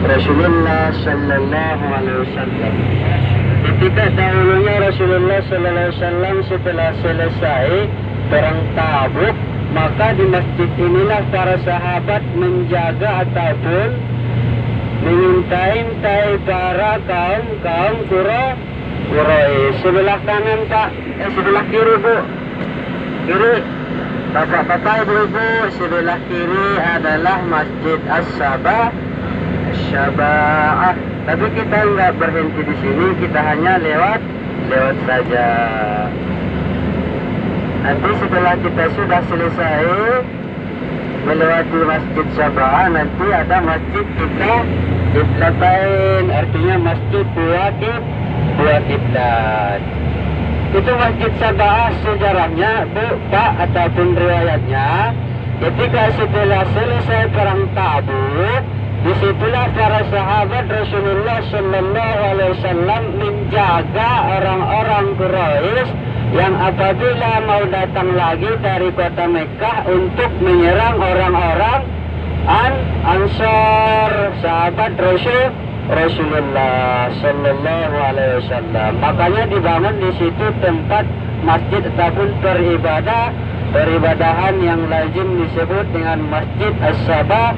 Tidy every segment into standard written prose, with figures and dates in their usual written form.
Rasulullah Sallallahu Alaihi Wasallam. Ketika dahulunya Rasulullah Sallallahu Alaihi Wasallam setelah selesai perang Tabuk, maka di masjid inilah para sahabat menjaga ataupun mengintai para kaum Quraisy. Sebelah kanan Pak, sebelah kiri Bu, kiri bapak-bapak ibu-ibu, sebelah kiri adalah Masjid As-Sabah. Tapi kita nggak berhenti di sini, kita hanya lewat saja. Nanti setelah kita sudah selesai melewati Masjid Sabah, nanti ada Masjid Qiblatain, artinya masjid dua kiblat. Itu Masjid Sabah sejarahnya Bu Pak ataupun riwayatnya, ketika setelah selesai perang Tabuk, disitulah para sahabat Rasulullah Sallallahu Alaihi Wasallam menjaga orang-orang Quraisy yang apabila mau datang lagi dari kota Mekah untuk menyerang orang-orang Ansar, sahabat Rasulullah Sallallahu Alaihi Wasallam. Makanya dibangun di situ tempat masjid ataupun peribadahan yang lazim disebut dengan Masjid As-Sabah.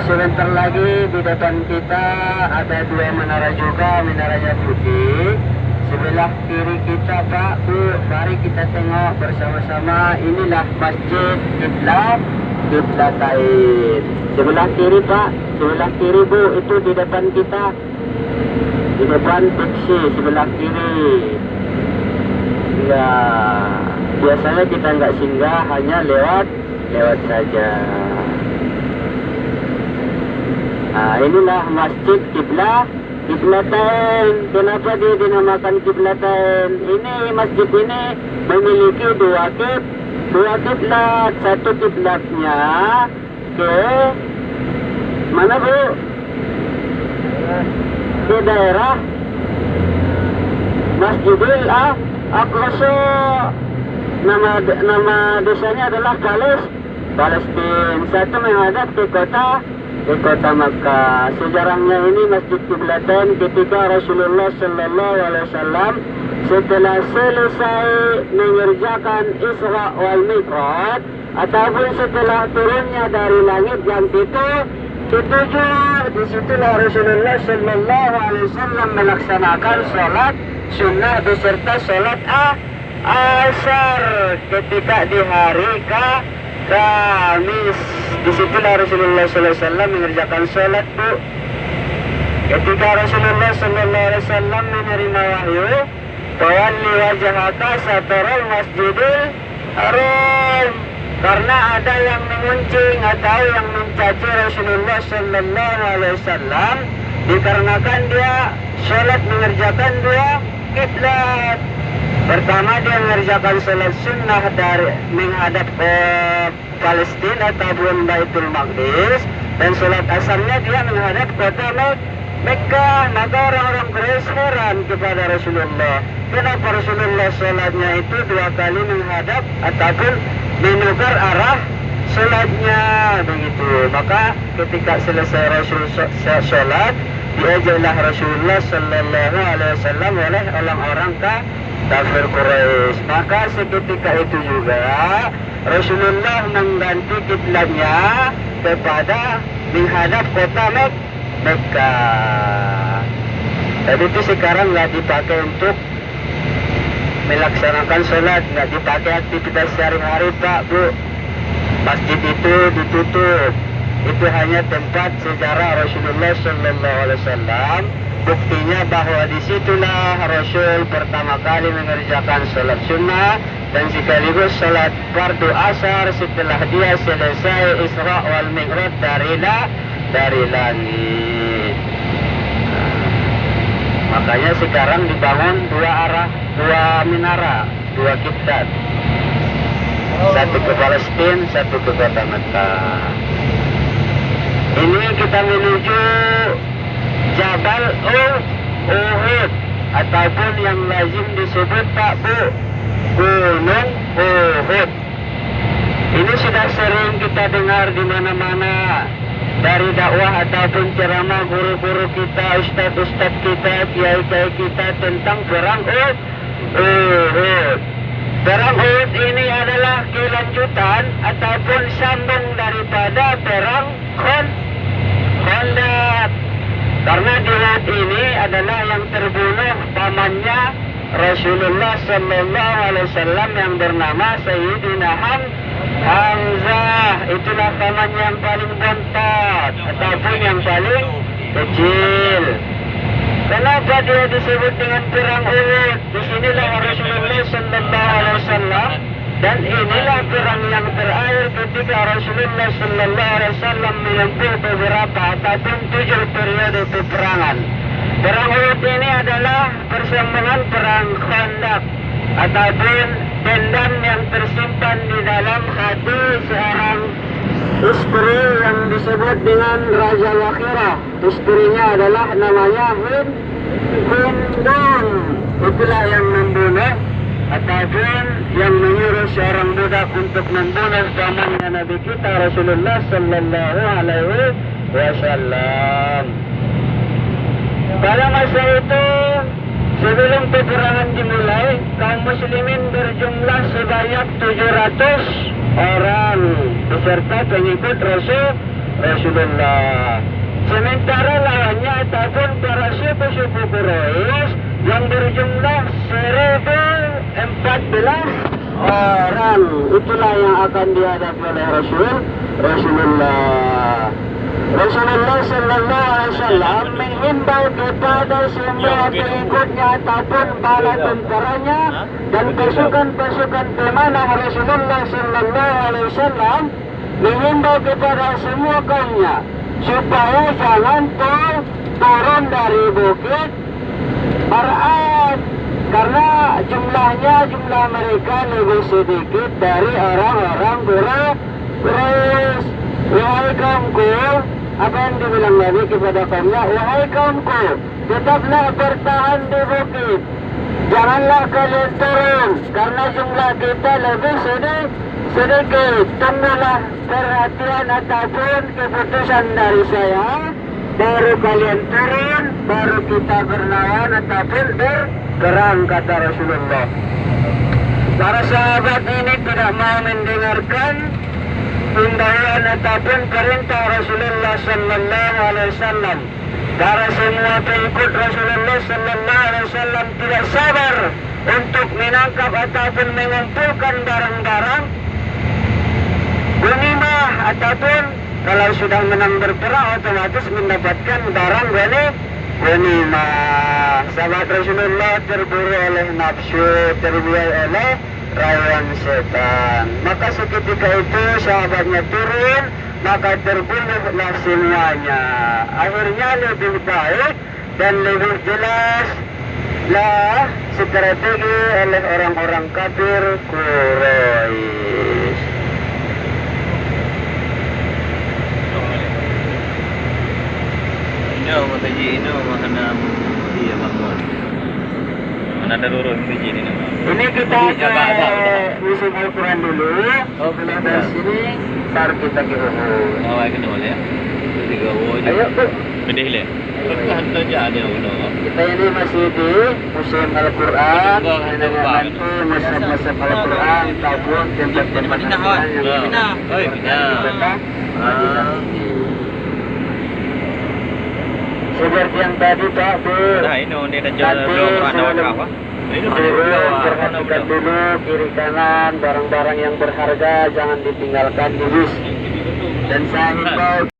Sebentar lagi di depan kita ada dua menara juga, menaranya putih. Sebelah kiri kita Pak, Bu, mari kita tengok bersama-sama. Inilah Masjid Qiblatain. Sebelah kiri Pak, sebelah kiri Bu, itu di depan kita. Di depan taksi, sebelah kiri. Ya, biasanya kita nggak singgah, hanya lewat saja. Nah, inilah Masjid Qiblatain. Kenapa dia dinamakan Qiblatain? Ini masjid ini memiliki dua kiblat. Satu kiblatnya ke mana Bu? Ke daerah Masjidil Aqsa. Nama desanya adalah Palestina. Satu menghadap ke kota Makkah. Sejarahnya ini Masjid Qiblatain ketika Rasulullah Sallallahu Alaihi Wasallam setelah selesai mengerjakan Isra wal Mi'raj ataupun setelah turunnya dari langit yang ketujuh, disitulah Rasulullah Sallallahu Alaihi Wasallam melaksanakan sholat sunnah beserta sholat asar ketika di hari Kamis. Disitulah Rasulullah Sallallahu Alaihi Wasallam mengerjakan sholat Bu. Ketika Rasulullah Sallallahu Alaihi Wasallam menerima wahyu, "Tawalli wajhaka satrul Masjidil Haram," karena ada yang menguncing atau yang mencaci Rasulullah Sallallahu Alaihi Wasallam dikarenakan dia sholat mengerjakan dua kiblat. Pertama dia mengerjakan sholat sunnah dari menghadap ke Palestina ataupun Baitul Maqdis, dan sholat asarnya dia menghadap kota Mekah. Maka orang-orang Quraisy heran kepada Rasulullah, kenapa Rasulullah sholatnya itu dua kali menghadap ataupun menukar arah sholatnya begitu. Maka ketika selesai Rasul sholat, diajarlah Rasulullah Sallallahu Alaihi Wasallam oleh orang-orang kafir Quraisy. Maka seketika itu juga Rasulullah mengganti kiblatnya kepada menghadap kota Mekah. Jadi itu sekarang nggak dipakai untuk melaksanakan sholat, nggak dipakai aktivitas sehari-hari Pak Bu. Masjid itu ditutup. Itu hanya tempat sejarah Rasulullah Sallallahu Alaihi Wasallam. Buktinya bahwa disitulah Rasul pertama kali mengerjakan sholat sunnah dan sekaligus sholat fardu asar setelah dia selesai Isra wal Mi'raj dari langit. Makanya sekarang dibangun dua minara, dua kiblat. Satu ke Palestina, satu ke kota Mekah. Ini kita menuju Jabal Uhud ataupun yang lazim disebut Pak Bu, Gunung Uhud. Ini sudah sering kita dengar di mana-mana dari dakwah ataupun ceramah guru-guru kita, ustadz-ustadz kita, kiai-kiai kita tentang perang Uhud. Perang Uhud ini adalah kelanjutan ataupun sambung daripada perang Khandaq. Karena di Uhud ini adalah yang terbunuh pamannya Rasulullah Sallallahu Alaihi Wasallam yang bernama Sayyidina Hamzah. Itulah paman yang paling bontot ataupun yang paling kecil. Kenapa dia disebut dengan perang Uhud? Disinilah Rasulullah Sallallahu Alaihi Wasallam, dan inilah perang yang terakhir ketika Rasulullah Sallallahu Alaihi Wasallam menempuh beberapa ataupun 7 periode peperangan. Perang Uhud ini adalah persambungan perang Khandaq ataupun dendam yang tersimpan di dalam hati seorang istri yang disebut dengan Raja Wakhirah. Istrinya adalah namanya Hindun. Itulah yang membunuh ataupun yang menyuruh seorang budak untuk membunuh pamannya Nabi kita Rasulullah Sallallahu Alaihi Wasallam. Pada masa itu, sebelum peperangan dimulai, kaum muslimin berjumlah sebanyak 700 orang beserta pengikut Rasulullah. Sementara lawannya ataupun para suku-suku Quraisy yang berjumlah 1014 orang. Itulah yang akan dihadapi oleh Rasulullah. Rasulullah Sallallahu Alaihi Wasallam menghimbau kepada semua pengikutnya ataupun bala tentaranya dan pasukan-pasukan pemanah Rasulullah Sallallahu Alaihi Wasallam, menghimbau kepada semua kaumnya supaya jangan turun dari bukit Ar'ad, karena jumlah mereka lebih sedikit dari orang-orang Quraisy. Wahai kaumku, apa yang dibilang Nabi kepada kaumnya? Wahai kaumku, tetaplah bertahan di bukit, janganlah kalian turun, karena jumlah kita lebih sedikit. Tunggulah perhatian ataupun keputusan dari saya, baru kalian turun, baru kita berlawan ataupun berperang, kata Rasulullah. Para sahabat ini tidak mau mendengarkan himbauan ataupun perintah Rasulullah Sallallahu Alaihi Wasallam. Para semua pengikut Rasulullah Sallallahu Alaihi Wasallam tidak sabar untuk menangkap ataupun mengumpulkan barang-barang ghanimah, ataupun kalau sudah menang berperang otomatis mendapatkan barang ghanimah. Sahabat Rasulullah terburu oleh nafsu, terbuai oleh rayuan setan. Maka seketika itu sahabatnya turun, maka terbunuhlah semuanya. Akhirnya lebih baik dan lebih jelas lah strategi oleh orang-orang kafir Quraisy. Ini mata ji ini mana dia bangun. Mana ada lurus ji ini nama. Ini kita ke musim Al-Quran dulu. Setelah dari sini baru kita ke Uhud. Awal kena boleh ya. Ayo Bu, Gede le. Kan aja ada udah. kita ini masih di Museum Al-Quran. Nanti museum Al-Quran, tabung, tempat-tempat yang Pindah. seperti yang tadi Pak Bu. Nah, ini dia dah jual berapa apa? Ini Perhatikan dulu kiri kanan, barang-barang yang berharga jangan ditinggalkan di bis. Dan saya himbau